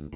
Wow,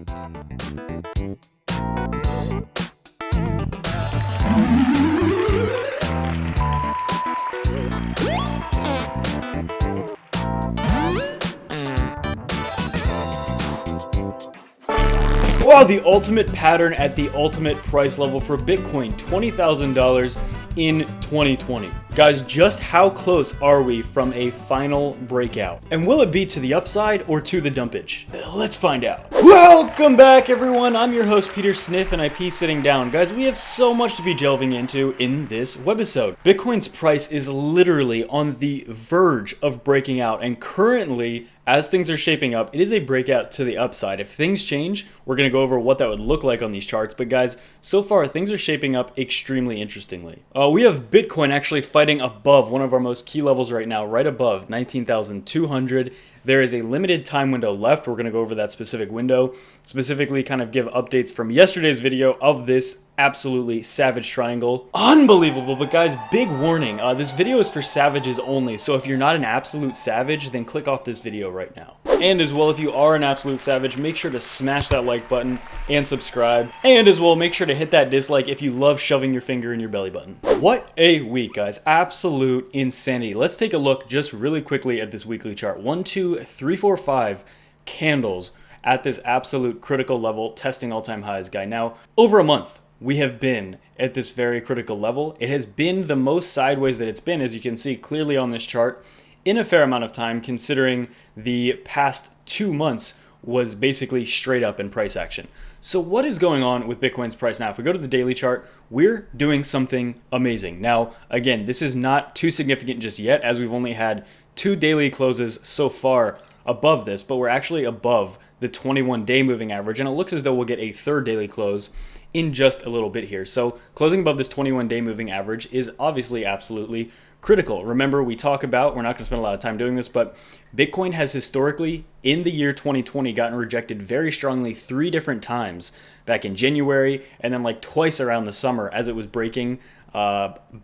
the ultimate pattern at the ultimate price level for Bitcoin, $20,000 in 2020. Guys, just how close are we from a final breakout? And will it be to the upside or to the dumpage? Let's find out. Welcome back, everyone. I'm your host, Peter Sniff, and IP Sitting Down. Guys, we have so much to be delving into in this webisode. Bitcoin's price is literally on the verge of breaking out, and currently, as things are shaping up, it is a breakout to the upside. If things change, we're going to go over what that would look like on these charts. But guys, so far things are shaping up extremely interestingly. We have Bitcoin actually fighting above one of our most key levels right now, right above 19,200. There is a limited time window left. We're going to go over that specific window, specifically kind of give updates from yesterday's video of this absolutely savage triangle. Unbelievable, but guys, big warning. This video is for savages only, so if you're not an absolute savage, then click off this video right now. And as well, if you are an absolute savage, make sure to smash that like button and subscribe. And as well, make sure to hit that dislike if you love shoving your finger in your belly button. What a week, guys. Absolute insanity. Let's take a look just really quickly at this weekly chart. 1, 2, 3, 4, 5 candles at this absolute critical level, testing all-time highs, guy. Now, over a month, we have been at this very critical level. It has been the most sideways that it's been, as you can see clearly on this chart, in a fair amount of time, considering the past 2 months was basically straight up in price action. So what is going on with Bitcoin's price now? If we go to the daily chart, we're doing something amazing. Now, again, this is not too significant just yet, as we've only had 2 daily closes so far above this, but we're actually above the 21-day moving average, and it looks as though we'll get a third daily close in just a little bit here. So closing above this 21-day moving average is obviously absolutely critical. Remember, we talk about, we're not going to spend a lot of time doing this, but Bitcoin has historically, in the year 2020, gotten rejected very strongly 3 different times, back in January, and then like twice around the summer as it was breaking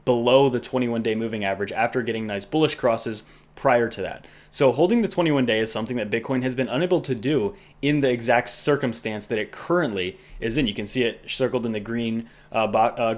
below the 21-day moving average after getting nice bullish crosses prior to that. So holding the 21-day is something that Bitcoin has been unable to do in the exact circumstance that it currently is in. You can see it circled in the green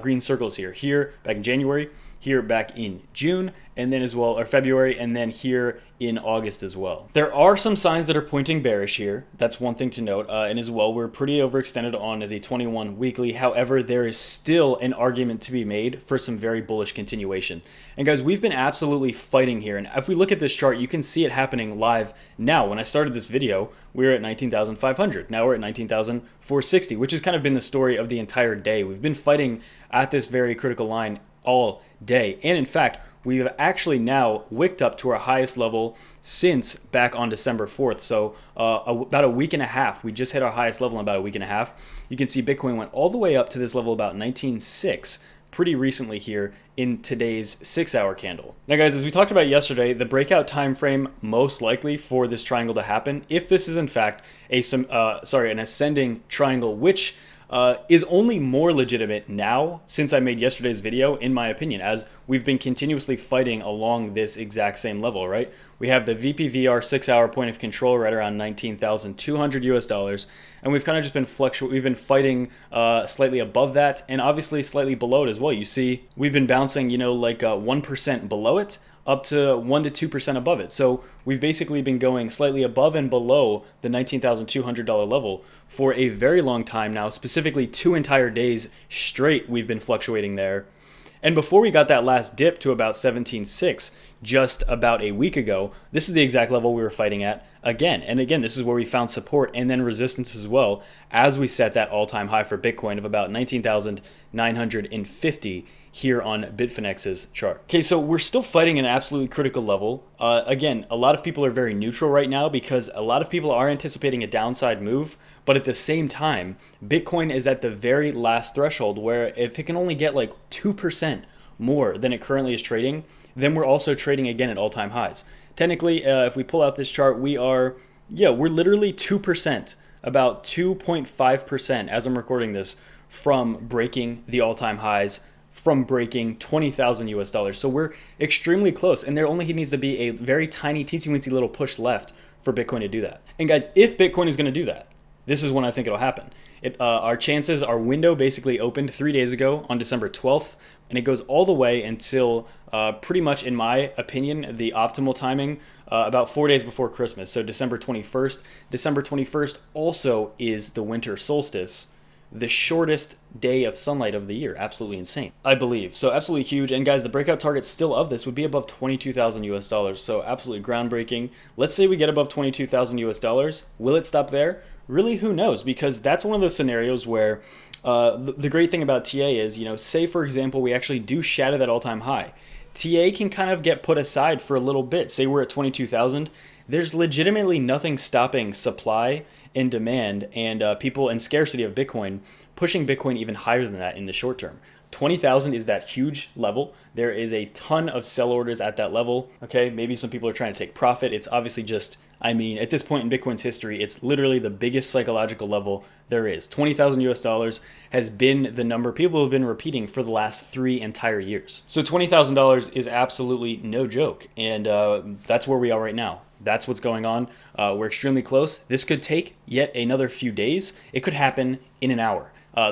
green circles here back in January, here back in June, and then as well, or February, and then here in August as well. There are some signs that are pointing bearish here. That's one thing to note. And as well, we're pretty overextended on the 21 weekly. However, there is still an argument to be made for some very bullish continuation. And guys, we've been absolutely fighting here. And if we look at this chart, you can see it happening live now. When I started this video, we were at 19,500. Now we're at 19,460, which has kind of been the story of the entire day. We've been fighting at this very critical line all day. And in fact, we have actually now wicked up to our highest level since back on December 4th. So about a week and a half, we just hit our highest level in about a week and a half. You can see Bitcoin went all the way up to this level about 19.6 pretty recently here in today's 6-hour candle. Now guys, as we talked about yesterday, the breakout time frame most likely for this triangle to happen, if this is in fact an ascending triangle, which is only more legitimate now since I made yesterday's video, in my opinion, as we've been continuously fighting along this exact same level, right? We have the VPVR 6-hour point of control right around 19,200 US dollars, and we've kind of just been we've been fighting slightly above that, and obviously slightly below it as well. You see, we've been bouncing, you know, like 1% below it, up to 1 to 2% above it. So we've basically been going slightly above and below the $19,200 level for a very long time now, specifically 2 entire days straight we've been fluctuating there. And before we got that last dip to about 17.6 just about a week ago, this is the exact level we were fighting at again. And again, this is where we found support and then resistance as well as we set that all-time high for Bitcoin of about 19,950 here on Bitfinex's chart. Okay, so we're still fighting an absolutely critical level. Again, a lot of people are very neutral right now because a lot of people are anticipating a downside move, but at the same time, Bitcoin is at the very last threshold where if it can only get like 2% more than it currently is trading, then we're also trading again at all-time highs. Technically, if we pull out this chart, we're literally 2%, about 2.5% as I'm recording this, from breaking the all-time highs, from breaking 20,000 US dollars. So we're extremely close, and there only needs to be a very tiny teensy-weensy little push left for Bitcoin to do that. And guys, if Bitcoin is going to do that, this is when I think it'll happen. Our window basically opened 3 days ago on December 12th, and it goes all the way until pretty much, in my opinion, the optimal timing, about 4 days before Christmas. So December 21st. December 21st also is the winter solstice, the shortest day of sunlight of the year. Absolutely insane, I believe. So absolutely huge. And guys, the breakout target still of this would be above 22,000 US dollars. So absolutely groundbreaking. Let's say we get above 22,000 US dollars. Will it stop there? Really, who knows? Because that's one of those scenarios where the great thing about TA is, say for example, we actually do shatter that all-time high. TA can kind of get put aside for a little bit. Say we're at 22,000. There's legitimately nothing stopping supply and demand and people and scarcity of Bitcoin pushing Bitcoin even higher than that in the short term. 20,000 is that huge level. There is a ton of sell orders at that level. Okay, maybe some people are trying to take profit. It's obviously just, at this point in Bitcoin's history, it's literally the biggest psychological level there is. 20,000 US dollars has been the number people have been repeating for the last 3 entire years. So $20,000 is absolutely no joke. And that's where we are right now. That's what's going on. We're extremely close. This could take yet another few days. It could happen in an hour.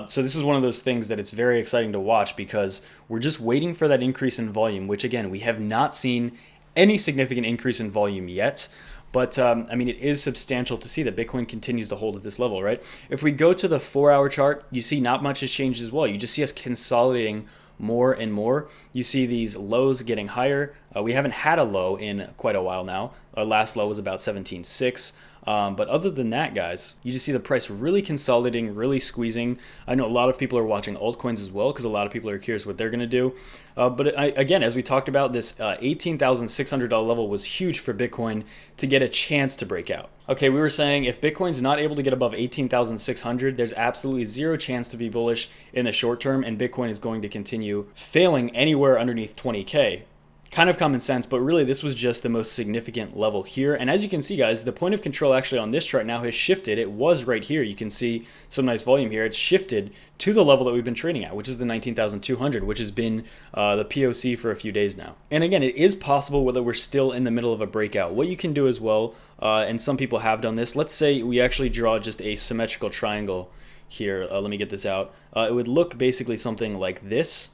So this is one of those things that it's very exciting to watch because we're just waiting for that increase in volume, which again, we have not seen any significant increase in volume yet. But it is substantial to see that Bitcoin continues to hold at this level, right? If we go to the 4-hour chart, you see not much has changed as well. You just see us consolidating more and more. You see these lows getting higher. We haven't had a low in quite a while now. Our last low was about 17.6. But other than that, guys, you just see the price really consolidating, really squeezing. I know a lot of people are watching altcoins as well because a lot of people are curious what they're going to do. Again, as we talked about, this $18,600 level was huge for Bitcoin to get a chance to break out. Okay, we were saying if Bitcoin's not able to get above 18,600, there's absolutely zero chance to be bullish in the short term, and Bitcoin is going to continue failing anywhere underneath 20K. Kind of common sense, but really this was just the most significant level here. And as you can see, guys, the point of control actually on this chart now has shifted. It was right here. You can see some nice volume here. It's shifted to the level that we've been trading at, which is the 19,200, which has been the POC for a few days now. And again, it is possible whether we're still in the middle of a breakout. What you can do as well, and some people have done this, let's say we actually draw just a symmetrical triangle here. Let me get this out. It would look basically something like this.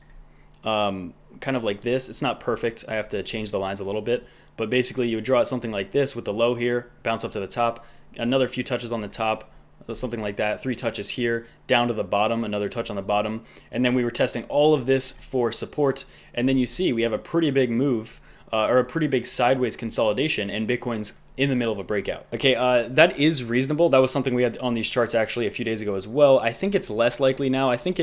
Kind of like this. It's not perfect. I have to change the lines a little bit, but basically you would draw it something like this with the low here, bounce up to the top, another few touches on the top, something like that, 3 touches here, down to the bottom, another touch on the bottom, and then we were testing all of this for support, and then you see we have a pretty big move, or a pretty big sideways consolidation, and Bitcoin's in the middle of a breakout. Okay, that is reasonable. That was something we had on these charts actually a few days ago as well. I think it's less likely now. I think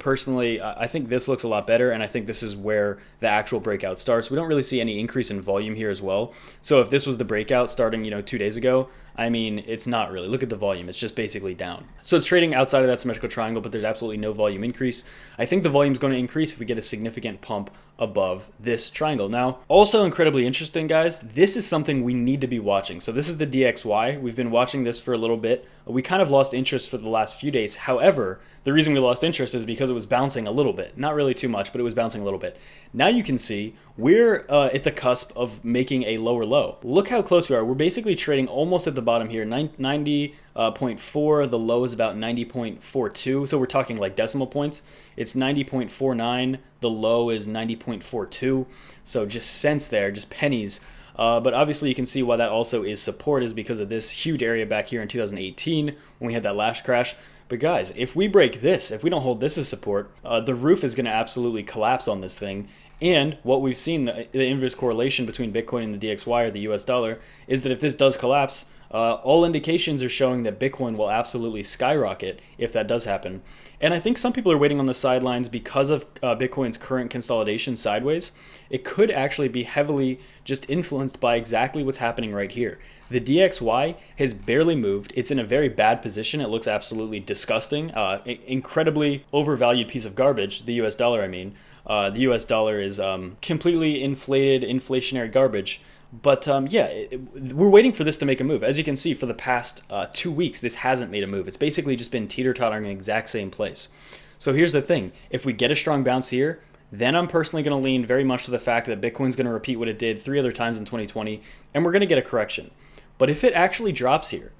personally, I think this looks a lot better, and I think this is where the actual breakout starts. We don't really see any increase in volume here as well. So if this was the breakout starting, 2 days ago, it's not really. Look at the volume. It's just basically down. So it's trading outside of that symmetrical triangle, but there's absolutely no volume increase. I think the volume is going to increase if we get a significant pump above this triangle. Now, also incredibly interesting, guys, this is something we need to be watching. So this is the DXY. We've been watching this for a little bit. We kind of lost interest for the last few days. However, the reason we lost interest is because it was bouncing a little bit. Not really too much, but it was bouncing a little bit. Now you can see we're at the cusp of making a lower low. Look how close we are. We're basically trading almost at the bottom here, 90.4. The low is about 90.42. So we're talking like decimal points. It's 90.49. The low is 90.42. So just cents there, just pennies. But obviously you can see why that also is support, is because of this huge area back here in 2018 when we had that last crash. But guys, if we break this, if we don't hold this as support, the roof is going to absolutely collapse on this thing. And what we've seen, the inverse correlation between Bitcoin and the DXY, or the US dollar, is that if this does collapse, all indications are showing that Bitcoin will absolutely skyrocket if that does happen. And I think some people are waiting on the sidelines because of Bitcoin's current consolidation sideways. It could actually be heavily just influenced by exactly what's happening right here. The DXY has barely moved. It's in a very bad position. It looks absolutely disgusting. Incredibly overvalued piece of garbage, the US dollar, I mean. The US dollar is completely inflated, inflationary garbage. But we're waiting for this to make a move. As you can see, for the past 2 weeks, this hasn't made a move. It's basically just been teeter-tottering in the exact same place. So here's the thing. If we get a strong bounce here, then I'm personally going to lean very much to the fact that Bitcoin's going to repeat what it did 3 other times in 2020, and we're going to get a correction. But if it actually drops here,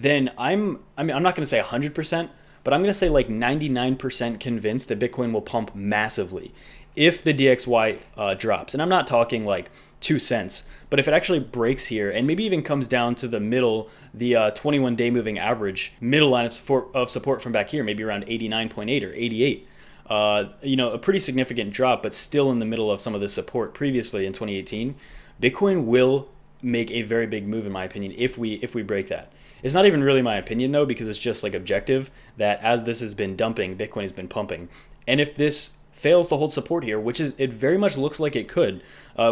then I'm not going to say 100%, but I'm going to say like 99% convinced that Bitcoin will pump massively if the DXY drops. And I'm not talking like 2 cents, but if it actually breaks here and maybe even comes down to the middle, the 21-day moving average, middle line of support from back here, maybe around 89.8 or 88. A pretty significant drop, but still in the middle of some of the support previously in 2018. Bitcoin will make a very big move, in my opinion, if we break that. It's not even really my opinion though, because it's just like objective that as this has been dumping, Bitcoin has been pumping. And if this fails to hold support here, which it very much looks like it could,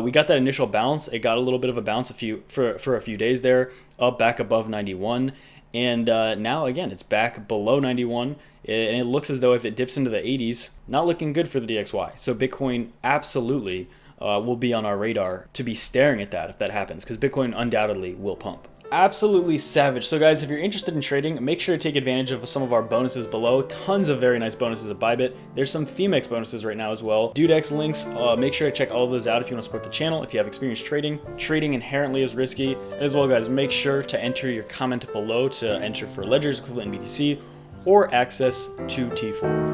we got that initial bounce. It got a little bit of a bounce for a few days there, up back above 91, and now again it's back below 91, and it looks as though if it dips into the 80s, not looking good for the DXY. So Bitcoin absolutely will be on our radar to be staring at that if that happens, because Bitcoin undoubtedly will pump. Absolutely savage. So guys, if you're interested in trading, make sure to take advantage of some of our bonuses below. Tons of very nice bonuses at Bybit. There's some Femex bonuses right now as well. Dudex links, make sure to check all of those out if you want to support the channel. If you have experience trading, trading inherently is risky. As well, guys, make sure to enter your comment below to enter for Ledger's equivalent in BTC or access to T4.